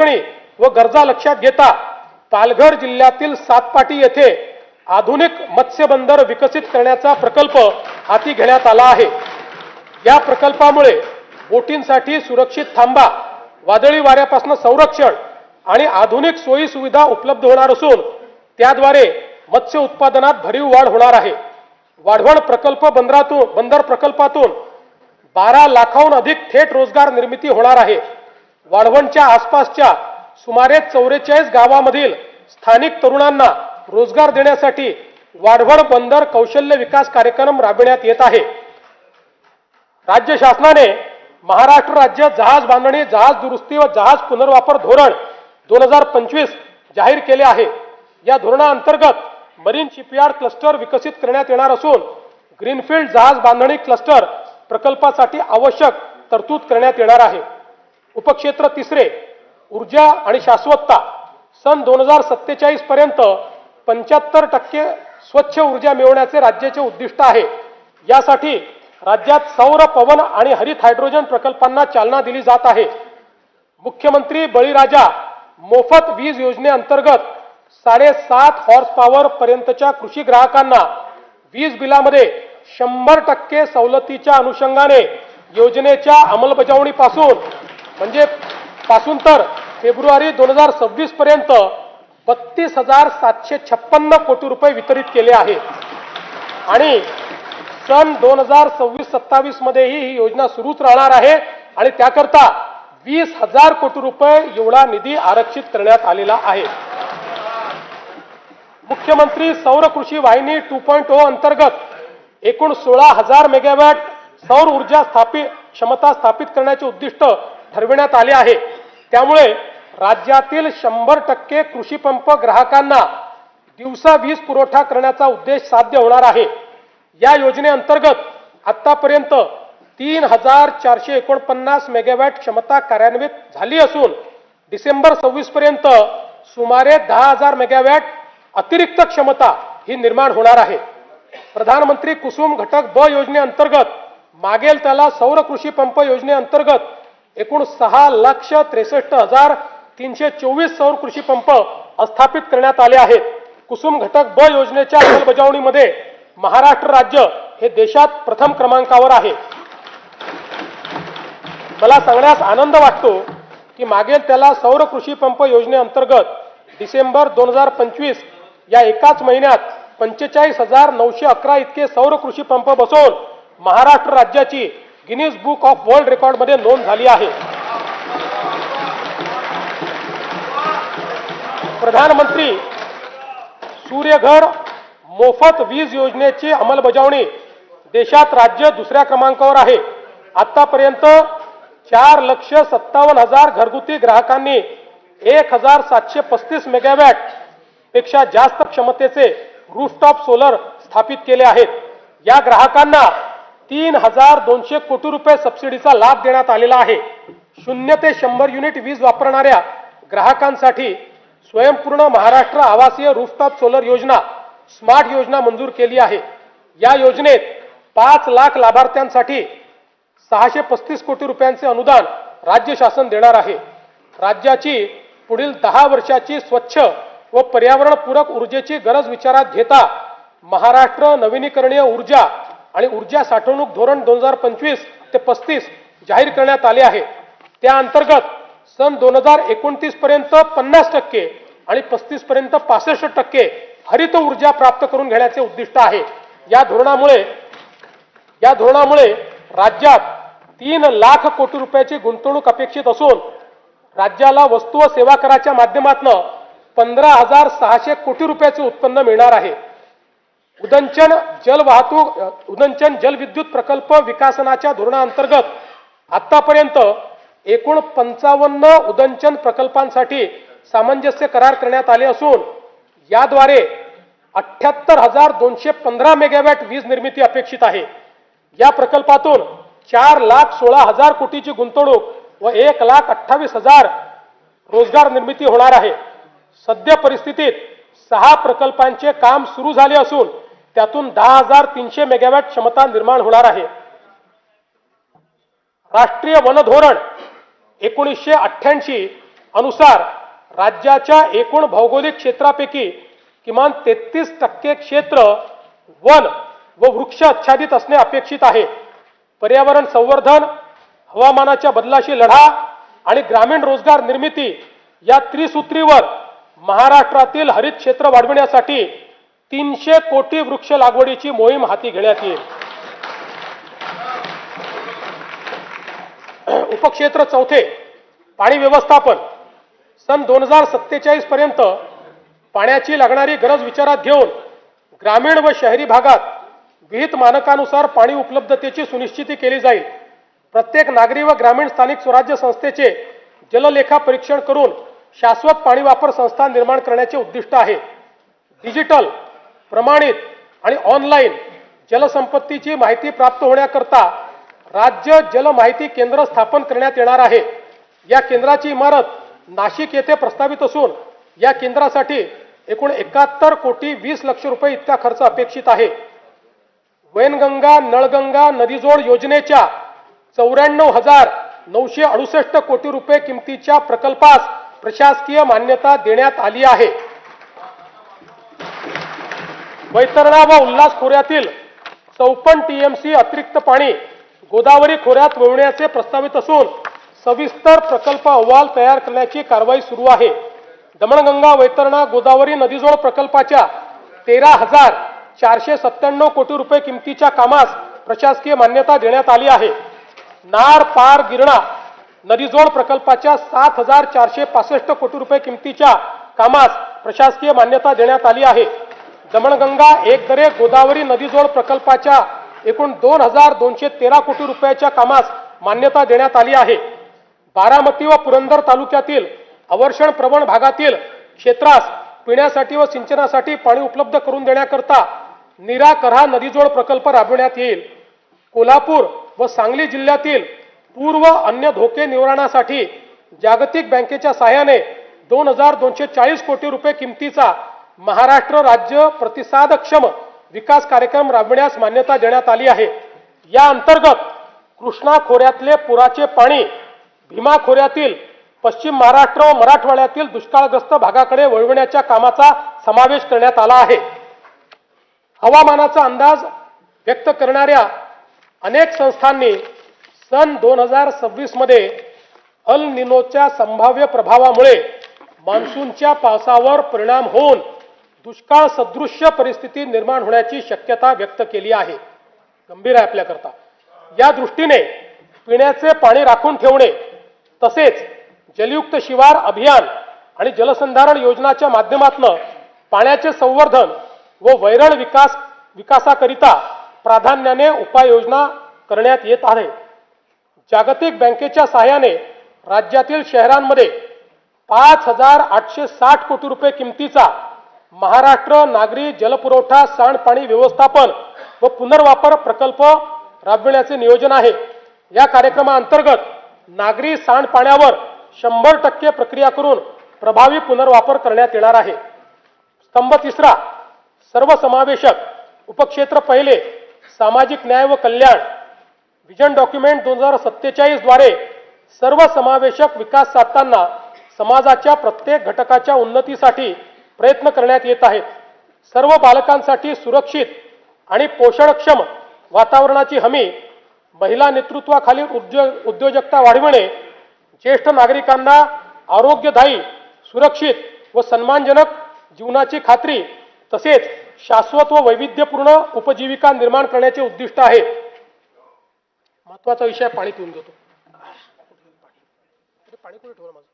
व गरजा लक्षात घेता पालघर जिल्ह्यातील सातपाटी येथे आधुनिक मत्स्य बंदर विकसित करण्याचा प्रकल्प हाती घेण्यात आला आहे। या प्रकल्पामुळे बोटींसाठी सुरक्षित थांबा, वादळी वाऱ्यापासून संरक्षण आणि आधुनिक सोयी सुविधा उपलब्ध होणार असून त्याद्वारे मत्स्य उत्पादनात भरीव वाढ होणार आहे। वाढवण बंदर प्रकल्पातून 12 लाखाहून अधिक थेट रोजगार निर्मिती होणार आहे। वाढवणच्या आसपासच्या सुमारे 44 गावांमधील स्थानिक तरुणांना रोजगार देण्यासाठी वाढवण बंदर कौशल्य विकास कार्यक्रम राबविण्यात येत आहे। राज्य शासनाने महाराष्ट्र राज्य जहाज बांधणी, जहाज दुरुस्ती व जहाज पुनर्वापर धोरण 2025 जाहीर केले आहे। या धोरणाअंतर्गत मरीन शिपयार्ड क्लस्टर विकसित करण्यात येणार असून ग्रीनफील्ड जहाज बांधणी क्लस्टर प्रकल्पासाठी आवश्यक तरतूद करण्यात येणार आहे। उपक्षेत्र तिसरे ऊर्जा आणि शाश्वतता सन 2047 पर्यंत 75% स्वच्छ ऊर्जा मिळवण्याचे राज्याचे उद्दिष्ट आहे। यासाठी राज्यात सौर, पवन आणि हरित हायड्रोजन प्रकल्पांना चालना दिली जात आहे। मुख्यमंत्री बळीराजा मोफत वीज योजनेअंतर्गत 7.5 हॉर्स पॉवर पर्यंतच्या कृषी ग्राहकांना वीज बिलामध्ये 100% सवलतीच्या अनुषंगाने योजनेच्या अंमलबजावणीपासून तर फेब्रुवारी 2026 पर्यंत 32,756 कोटी रुपये वितरित केले आहेत आणि सन 2026-27 मध्येही ही योजना सुरूच राहणार आहे आणि त्याकरता 20,000 कोटी रुपये एवढा निधी आरक्षित करण्यात आलेला आहे। मुख्यमंत्री सौर कृषी वाहिनी 2.0 अंतर्गत एकूण 16,000 मेगावॅट सौर ऊर्जा क्षमता स्थापित करण्याचे उद्दिष्ट ठरविण्यात आले आहे। त्यामुळे राज्यातील 100% कृषी पंप ग्राहकांना दिवसा वीज पुरवठा करण्याचा उद्देश साध्य होणार आहे। या योजनेअंतर्गत आतापर्यंत 3,449 मेगावॅट क्षमता कार्यान्वित झाली असून डिसेंबर 26 पर्यंत सुमारे 10,000 मेगावॅट अतिरिक्त क्षमता ही निर्माण होणार आहे। प्रधानमंत्री कुसुम घटक ब योजनेअंतर्गत मागेल त्याला सौर कृषी पंप योजनेअंतर्गत एकूण 6,63,324 सौर कृषी पंप स्थापित करण्यात आले आहेत। कुसुम घटक ब योजनेच्या अंमलबजावणीमध्ये महाराष्ट्र राज्य हे देशात प्रथम क्रमांकावर आहे। मला सांगण्यास आनंद वाटतो की मागेल त्याला सौर कृषी पंप योजनेअंतर्गत डिसेंबर 2025 या एकाच महिन्यात 45,911 इतके सौर कृषी पंप बसवून महाराष्ट्र राज्याची गिनीज बुक ऑफ वर्ल्ड रेकॉर्डमध्ये नोंद झाली आहे। प्रधानमंत्री सूर्यघर मोफत वीज योजनेची अंमलबजावणी देशात राज्य दुसऱ्या क्रमांकावर आहे। आतापर्यंत 4,57,000 घरगुती ग्राहकांनी 1,735 मेगावॅट पेक्षा जास्त क्षमतेचे रूफटॉप सोलर स्थापित केले आहेत। या ग्राहकांना 3,200 कोटी रुपये सबसिडीचा लाभ देण्यात आलेला आहे। 0 ते 100 युनिट वीज वापरणाऱ्या ग्राहकांसाठी स्वयंपूर्ण महाराष्ट्र आवासीय रूफटॉप सोलर योजना स्मार्ट योजना मंजूर केली आहे। या योजनेत 5 लाख लाभार्थ्यांसाठी 635 कोटी रुपयांचे अनुदान राज्य शासन देणार आहे। राज्याची पुढील 10 वर्षाची स्वच्छ व पर्यावरणपूरक ऊर्जेची गरज विचारात घेता महाराष्ट्र नवीनीकरणीय ऊर्जा आणि ऊर्जा साठवणूक धोरण 2025 ते 35 जाहीर करण्यात आले आहे। त्या अंतर्गत सन 2029 पर्यंत 50% आणि 35 पर्यंत 65% हरित ऊर्जा प्राप्त करून घेण्याचे उद्दिष्ट आहे। या धोरणामुळे राज्यात 3 लाख कोटी रुपयाची गुंतवणूक अपेक्षित असून राज्याला वस्तू व सेवा कराच्या माध्यमातून 15,600 कोटी रुपयाचे उत्पन्न मिळणार आहे। उदंचन जलविद्युत प्रकल्प विकासनाच्या धोरणाअंतर्गत आतापर्यंत एकूण 55 उदंचन प्रकल्पांसाठी सामंजस्य करार करण्यात आले असून याद्वारे 78,215 मेगावॅट वीज निर्मिती अपेक्षित आहे। या प्रकल्पातून 4,16,000 कोटीची गुंतवणूक व 1,28,000 रोजगार निर्मिती होणार आहे। सध्या परिस्थितीत 6 प्रकल्पांचे काम सुरू झाले असून त्यातून 10,300 मेगावॅट क्षमता निर्माण होणार आहे। राष्ट्रीय वन धोरण 1988 अनुसार राज्याच्या एकूण भौगोलिक क्षेत्रापैकी किमान 33% क्षेत्र वन व वृक्ष आच्छादित असणे अपेक्षित आहे. पर्यावरण संवर्धन, हवामानाच्या बदलाशी लढा आणि ग्रामीण रोजगार निर्मिती या त्रिसूत्रीवर महाराष्ट्रातील हरित क्षेत्र वाढविण्यासाठी 300 कोटी वृक्ष लागवडीची मोहीम हाती घेण्यात येईल. उपक्षेत्र चौथे, पाणी व्यवस्थापन. सन 2047 पर्यंत पाण्याची लागणारी गरज विचारात घेऊन ग्रामीण व शहरी भागात विहित मानकानुसार पाणी उपलब्धतेची सुनिश्चिती केली जाईल. प्रत्येक नागरी व ग्रामीण स्थानिक स्वराज्य संस्थेचे जललेखा परीक्षण करून शाश्वत पाणी वापर संस्था निर्माण करण्याचे उद्दिष्ट आहे. डिजिटल, प्रमाणित आणि ऑनलाईन जलसंपत्तीची माहिती प्राप्त होण्याकरता राज्य जल माहिती केंद्र स्थापन करण्यात येणार आहे. या केंद्राची इमारत नाशिक येथे प्रस्तावित असून या केंद्रासाठी एकूण 71 कोटी 20 लक्ष रुपये इतका खर्च अपेक्षित आहे. वैनगंगा नळगंगा नदीजोड योजनेच्या 94,968 कोटी रुपये किमतीच्या प्रकल्पास प्रशासकीय मान्यता देण्यात आली आहे. वैतरणा व उल्हास खोऱ्यातील 54 टीएमसी अतिरिक्त पाणी गोदावरी खोऱ्यात वळवण्याचे प्रस्तावित असून सविस्तर प्रकल्प अहवाल तयार करण्याची कारवाई सुरू आहे. दमणगंगा वैतरणा गोदावरी नदीजोड प्रकल्पाच्या 13,497 कोटी रुपये किमतीच्या कामास प्रशासकीय मान्यता देण्यात आली आहे. नार पार गिरणा नदीजोड प्रकल्पाच्या 7,465 कोटी रुपये किमतीच्या कामास प्रशासकीय मान्यता देण्यात आली आहे. दमणगंगा एकदरे गोदावरी नदीजोड प्रकल्पाच्या एकूण 2,213 कोटी रुपयाच्या कामास मान्यता देण्यात आली आहे. बारामती व पुरंदर तालुक्यातील अवर्षण प्रवण भागातील क्षेत्रास पिण्यासाठी व सिंचनासाठी पाणी उपलब्ध करून देण्याकरता नीरा करहा नदीजोड प्रकल्प राबविण्यात येईल. कोल्हापूर व सांगली जिल्ह्यातील पूर्व अन्य धोके निवारणासाठी जागतिक बँकेच्या सहाय्याने 2,240 कोटी रुपये किमतीचा महाराष्ट्र राज्य प्रतिसादक्षम विकास कार्यक्रम राबविण्यास मान्यता देण्यात आली आहे. या अंतर्गत कृष्णा खोऱ्यातले पुराचे पाणी भीमा खोऱ्यातील पश्चिम महाराष्ट्र व मराठवाड्यातील दुष्काळग्रस्त भागाकडे वळविण्याच्या कामाचा समावेश करण्यात आला आहे. हवामानाचा अंदाज व्यक्त करणाऱ्या अनेक संस्थांनी सन 2026 मध्ये अल निनोच्या संभाव्य प्रभावामुळे मान्सूनच्या पावसावर परिणाम होऊन दुष्काळ सदृश्य परिस्थिती निर्माण होण्याची शक्यता व्यक्त केली आहे. गंभीर आहे आपल्याकरता. या दृष्टीने पिण्याचे पाणी राखून ठेवणे तसेच जलयुक्त शिवार अभियान आणि जलसंधारण योजनाच्या माध्यमातून पाण्याचे संवर्धन व वैरण विकासाकरिता प्राधान्याने उपाययोजना करण्यात येत आहे. जागतिक बँकेच्या सहाय्याने राज्यातील शहरांमध्ये 5,860 कोटी रुपये किमतीचा महाराष्ट्र नागरी जलपुरवठा सांडपाणी व्यवस्थापन व पुनर्वापर प्रकल्प राबविण्याचे नियोजन आहे. या कार्यक्रमाअंतर्गत नागरी सांडपाण्यावर 100% प्रक्रिया करून प्रभावी पुनर्वापर करण्यात येणार आहे. स्तंभ तिसरा, सर्वसमावेशक. उपक्षेत्र पहिले, सामाजिक न्याय व कल्याण. विजन डॉक्युमेंट 2047 द्वारे सर्वसमावेशक विकास साधताना समाजाच्या प्रत्येक घटकाच्या उन्नतीसाठी प्रयत्न करण्यात येत आहेत. सर्व बालकांसाठी सुरक्षित आणि पोषणक्षम वातावरणाची हमी, महिला नेतृत्वाखालील उद्योजकता वाढविणे, ज्येष्ठ नागरिकांना आरोग्यदायी, सुरक्षित व सन्मानजनक जीवनाची खात्री तसेच शाश्वत व वैविध्यपूर्ण उपजीविका निर्माण करण्याचे उद्दिष्ट आहे. महत्त्वाचा विषय पाणी पिऊन घेतो. पाणी कुठे ठेवलं माझं?